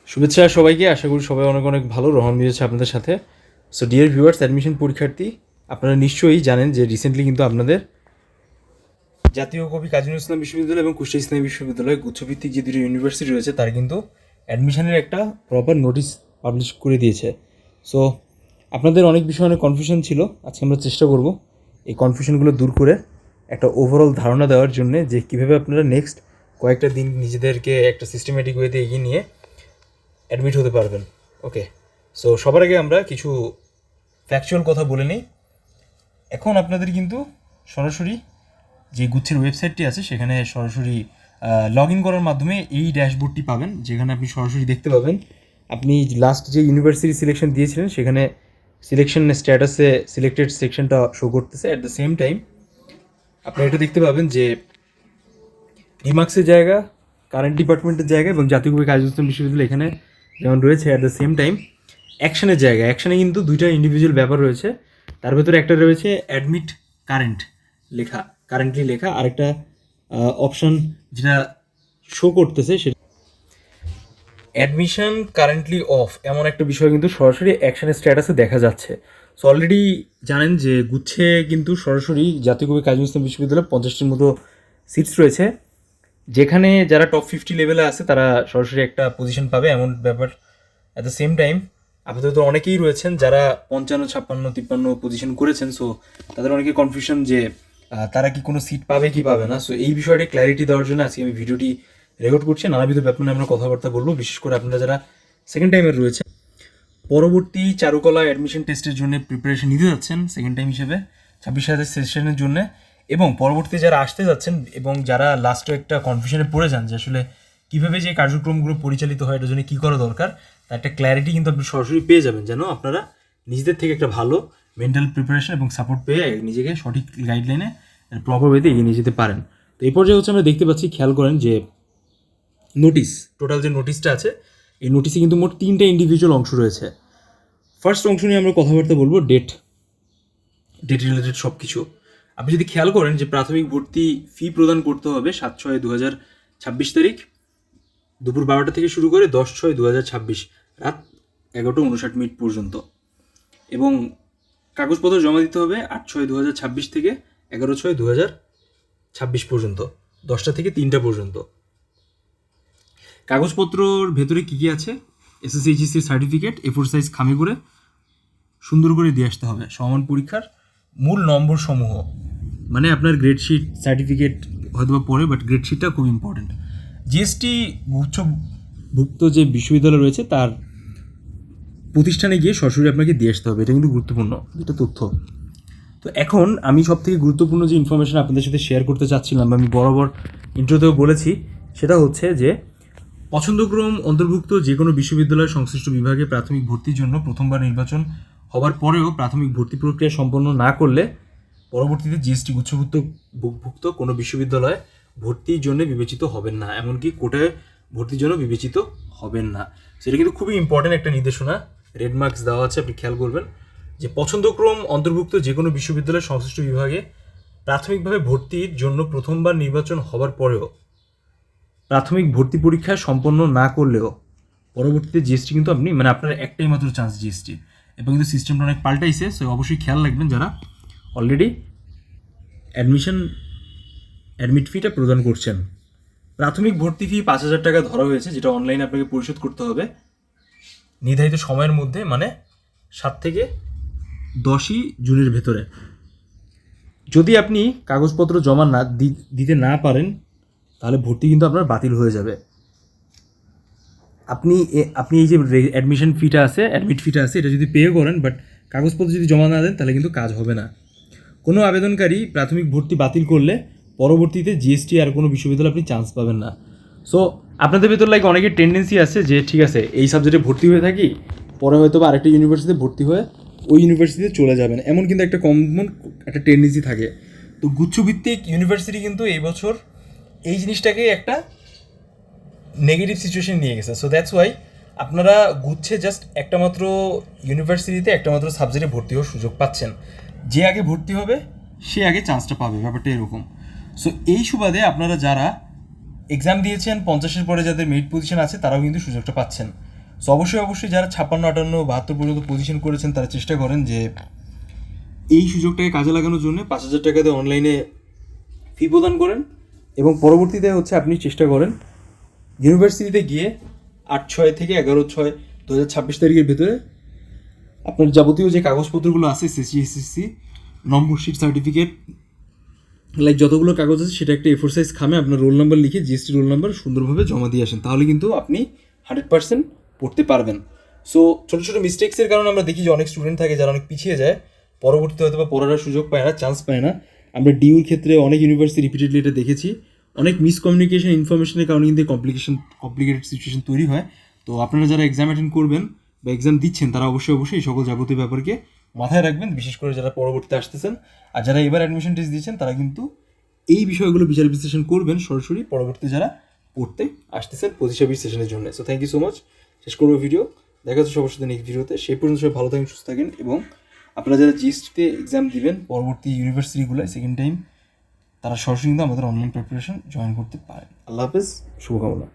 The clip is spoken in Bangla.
শুভেচ্ছা সবাইকে। আশা করি সবাই অনেক অনেক ভালো রহন দিয়েছে আপনাদের সাথে। সো ডিয়ার ভিউয়ার্স, অ্যাডমিশন পরীক্ষার্থী, আপনারা নিশ্চয়ই জানেন যে রিসেন্টলি কিন্তু আপনাদের জাতীয় কবি কাজী নজরুল ইসলাম বিশ্ববিদ্যালয় এবং কুষ্টিয়া ইসলামী বিশ্ববিদ্যালয় গুচ্ছভিত্তিক যে দুটো ইউনিভার্সিটি রয়েছে তারা কিন্তু অ্যাডমিশনের একটা প্রপার নোটিশ পাবলিশ করে দিয়েছে। সো আপনাদের অনেক বিষয়ে অনেক কনফিউশন ছিল, আজকে আমরা চেষ্টা করব এই কনফিউশনগুলো দূর করে একটা ওভারঅল ধারণা দেওয়ার জন্য যে কীভাবে আপনারা নেক্সট কয়েকটা দিন নিজেদেরকে একটা সিস্টেমেটিক ওয়েতে এগিয়ে নিয়ে অ্যাডমিট হতে পারবেন। ওকে, সো সবার আগে আমরা কিছু ফ্যাকচুয়াল কথা বলে নিই। এখন আপনাদের কিন্তু সরাসরি যে গুচ্ছের ওয়েবসাইটটি আছে সেখানে সরাসরি লগ ইন করার মাধ্যমে এই ড্যাশবোর্ডটি পাবেন, যেখানে আপনি সরাসরি দেখতে পাবেন আপনি লাস্ট যে ইউনিভার্সিটি সিলেকশন দিয়েছিলেন সেখানে সিলেকশন স্ট্যাটাসে সিলেক্টেড সেকশনটা শো করতেছে। অ্যাট দ্য সেম টাইম আপনি এটা দেখতে পাবেন যে রিমার্কসের জায়গা, কারেন্ট ডিপার্টমেন্টের জায়গা এবং জাতীয় কবি কাজী নজরুল ইসলাম বিশ্ববিদ্যালয় এখানে যেমন রয়েছে, অ্যাট দ্য সেম টাইম অ্যাকশনের জায়গা, অ্যাকশনে কিন্তু দুইটা ইন্ডিভিজুয়াল ব্যাপার রয়েছে। তার ভেতরে একটা রয়েছে অ্যাডমিট কারেন্ট লেখা, কারেন্টলি লেখা, আরেকটা অপশন যেটা শো করতেছে সেটা অ্যাডমিশন কারেন্টলি অফ, এমন একটা বিষয় কিন্তু সরাসরি অ্যাকশনের স্ট্যাটাসে দেখা যাচ্ছে। সো অলরেডি জানেন যে গুচ্ছে কিন্তু সরাসরি জাতীয় কবি কাজী নজরুল ইসলাম বিশ্ববিদ্যালয়ে 50টির মতো সিটস রয়েছে, যেখানে যারা টপ 50 লেভেলে আছে তারা সরাসরি একটা পজিশন পাবে এমন ব্যাপার। অ্যাট দ্য সেম টাইম আপাতত অনেকেই রয়েছেন যারা 55, 56, 53 পজিশন করেছেন। সো তাদের অনেকে কনফিউশন যে তারা কি কোনো সিট পাবে কি পাবে না। সো এই বিষয়টা ক্ল্যারিটি দেওয়ার জন্য আজকে আমি ভিডিওটি রেকর্ড করছি। নানাবিধ ব্যাপার নিয়ে আমরা কথাবার্তা বলবো, বিশেষ করে আপনারা যারা সেকেন্ড টাইমের রয়েছে, পরবর্তী চারুকলা অ্যাডমিশন টেস্টের জন্য প্রিপারেশন নিতে যাচ্ছেন সেকেন্ড টাইম হিসেবে 26 সেশনের জন্য, এবং পরবর্তীতে যারা আসতে যাচ্ছেন এবং যারা লাস্টে একটা কনফিউশনে পড়ে যান যে আসলে কীভাবে যে কার্যক্রমগুলো পরিচালিত হয় এটার জন্য কী করা দরকার, তার একটা ক্ল্যারিটি কিন্তু আপনি সরাসরি পেয়ে যাবেন, যেন আপনারা নিজেদের থেকে একটা ভালো মেন্টাল প্রিপারেশন এবং সাপোর্ট পেয়ে নিজেকে সঠিক গাইডলাইনে প্রপার ওয়েতে এগিয়ে নিয়ে যেতে পারেন। তো এই পর্যায়ে হচ্ছে আমরা দেখতে পাচ্ছি, খেয়াল করেন যে নোটিশ, টোটাল যে নোটিশটা আছে এই নোটিশে কিন্তু মোট 3টা ইন্ডিভিজুয়াল অংশ রয়েছে। ফার্স্ট অংশ নিয়ে আমরা কথাবার্তা বলবো, ডেট রিলেটেড সব কিছু। আপনি যদি খেয়াল করেন যে প্রাথমিক ভর্তি ফি প্রদান করতে হবে 7/6/2026 তারিখ দুপুর 12টা থেকে শুরু করে 10/6/2026 রাত 11:59 পর্যন্ত, এবং কাগজপত্র জমা দিতে হবে 8/6/2026 থেকে 11/6/2026 পর্যন্ত, 10টা থেকে 3টা পর্যন্ত। কাগজপত্রর ভেতরে কী কী আছে, SSHEC সার্টিফিকেট A4 সাইজ খামে করে সুন্দর করে দিয়ে আসতে হবে, সমান পরীক্ষার মূল নম্বর সমূহ, মানে আপনার গ্রেডশিট সার্টিফিকেট হয়তো বা পরে, বাট গ্রেডশিটটা খুব ইম্পর্টেন্ট। জিএসটি গুচ্ছভুক্ত যে বিশ্ববিদ্যালয় রয়েছে তার প্রতিষ্ঠানে গিয়ে সরাসরি আপনাকে দিয়ে আসতে হবে, এটা কিন্তু গুরুত্বপূর্ণ এটা তথ্য। তো এখন আমি সব থেকে গুরুত্বপূর্ণ যে ইনফরমেশন আপনাদের সাথে শেয়ার করতে চাচ্ছিলাম, আমি বরাবর ইন্ট্রোতেও বলেছি, সেটা হচ্ছে যে পছন্দক্রম অন্তর্ভুক্ত যে কোনো বিশ্ববিদ্যালয় সংশ্লিষ্ট বিভাগে প্রাথমিক ভর্তির জন্য প্রথমবার নির্বাচন হবার পরেও প্রাথমিক ভর্তি প্রক্রিয়া সম্পন্ন না করলে পরবর্তীতে জিএসটি গুচ্ছভুক্ত কোনো বিশ্ববিদ্যালয়ে ভর্তির জন্য বিবেচিত হবেন না, এমনকি কোটায় ভর্তির জন্য বিবেচিত হবেন না। সেটা কিন্তু খুবই ইম্পর্টেন্ট একটা নির্দেশনা, রেড মার্কস দেওয়া আছে, আপনি খেয়াল করবেন যে পছন্দক্রম অন্তর্ভুক্ত যে কোনো বিশ্ববিদ্যালয়ের সংশ্লিষ্ট বিভাগে প্রাথমিকভাবে ভর্তির জন্য প্রথমবার নির্বাচন হবার পরেও প্রাথমিক ভর্তি পরীক্ষা সম্পন্ন না করলেও পরবর্তীতে জিএসটি কিন্তু আপনি, মানে আপনার একটাই মাত্র চান্স জিএসটি, এবং কিন্তু সিস্টেমটা অনেক পাল্টাইছে। সো অবশ্যই খেয়াল রাখবেন যারা অলরেডি অ্যাডমিট ফিটা প্রদান করছেন। প্রাথমিক ভর্তি ফি 5,000 টাকা ধরা হয়েছে, যেটা অনলাইনে আপনাকে পরিশোধ করতে হবে নির্ধারিত সময়ের মধ্যে, মানে 7 থেকে 10ই জুনের ভেতরে। যদি আপনি কাগজপত্র জমা দিতে না পারেন তাহলে ভর্তি কিন্তু আপনার বাতিল হয়ে যাবে। আপনি এই যে অ্যাডমিট ফিটা আছে এটা যদি পে করেন, বাট কাগজপত্র যদি জমা না দেন তাহলে কিন্তু কাজ হবে না। কোনো আবেদনকারী প্রাথমিক ভর্তি বাতিল করলে পরবর্তীতে জিএসটি আর কোনো বিশ্ববিদ্যালয়ে আপনি চান্স পাবেন না। সো আপনাদের ভেতর অনেকের টেন্ডেন্সি আছে যে ঠিক আছে এই সাবজেক্টে ভর্তি হয়ে থাকি, পরে হয়তো বা আরেকটা ইউনিভার্সিটিতে ভর্তি হয়ে ওই ইউনিভার্সিটিতে চলে যাবেন, এমন কিন্তু একটা কমন একটা টেন্ডেন্সি থাকে। তো গুচ্ছভিত্তিক ইউনিভার্সিটি কিন্তু এই বছর এই জিনিসটাকে একটা নেগেটিভ সিচুয়েশন নিয়ে গেছে। সো দ্যাটস ওয়াই আপনারা গুচ্ছে জাস্ট একটা মাত্র ইউনিভার্সিটিতে একটা মাত্র সাবজেক্টে ভর্তি হওয়ার সুযোগ পাচ্ছেন, যে আগে ভর্তি হবে সে আগে চান্সটা পাবে, ব্যাপারটা এরকম। সো এই সুবাদে আপনারা যারা এক্সাম দিয়েছেন 50-এর পরে যাদের মেরিট পজিশন আছে তারাও কিন্তু সুযোগটা পাচ্ছেন। সো অবশ্যই যারা 56, 58, 72 পর্যন্ত পজিশন করেছেন তারা চেষ্টা করেন যে এই সুযোগটাকে কাজে লাগানোর জন্য 5,000 টাকা দিয়ে অনলাইনে ফি প্রদান করেন এবং পরবর্তীতে হচ্ছে আপনি চেষ্টা করেন ইউনিভার্সিটিতে গিয়ে 8/6 থেকে 11/6 2026 তারিখের ভেতরে আপনার যাবতীয় যে কাগজপত্রগুলো আছে এসএসসি, এসএসসি, নম্বর শিট, সার্টিফিকেট, লাইক যতগুলো কাগজ আছে সেটা একটা A4 সাইজ খামে আপনার রোল নাম্বার লিখে জিএসটি রোল নাম্বার সুন্দরভাবে জমা দিয়ে আসেন, তাহলে কিন্তু আপনি 100% পড়তে পারবেন। সো ছোটো ছোটো মিস্টেক্সের কারণে আমরা দেখি যে অনেক স্টুডেন্ট থাকে যারা অনেক পিছিয়ে যায়, পরবর্তীতে হয়তো বা পড়ার সুযোগ পায় না, চান্স পায় না। আমরা ডিউর ক্ষেত্রে অনেক ইউনিভার্সিটি রিপিটেডলি এটা দেখেছি, অনেক মিসকমিউনিকেশন, ইনফরমেশনের কারণে কিন্তু কমপ্লিকেটেড সিচুয়েশন তৈরি হয়। তো আপনারা যারা এক্সাম অ্যাটেন্ড করবেন বা এক্সাম দিচ্ছেন তারা অবশ্যই এই সকল যাবতীয় ব্যাপারকে মাথায় রাখবেন, বিশেষ করে যারা পরবর্তীতে আসতেছেন। আর যারা এবার অ্যাডমিশন টেস্ট দিচ্ছেন তারা কিন্তু এই বিষয়গুলো বিচার বিশ্লেষণ করবেন সরাসরি পরবর্তীতে যারা পড়তে আসতেছেন 25 সেশনের জন্য। So thank you so much. শেষ করবো ভিডিও, দেখা হচ্ছে সবার সাথে নেক্সট ভিডিওতে। সেই পর্যন্ত সবাই ভালো থাকেন, সুস্থ থাকেন এবং আপনারা যারা জিএসটিতে এক্সাম দিবেন পরবর্তী ইউনিভার্সিটিগুলো সেকেন্ড টাইম, তারা সরাসরি কিন্তু আমাদের অনলাইন প্রিপারেশন জয়েন করতে পারেন। আল্লাহ হাফেজ, শুভকামনা।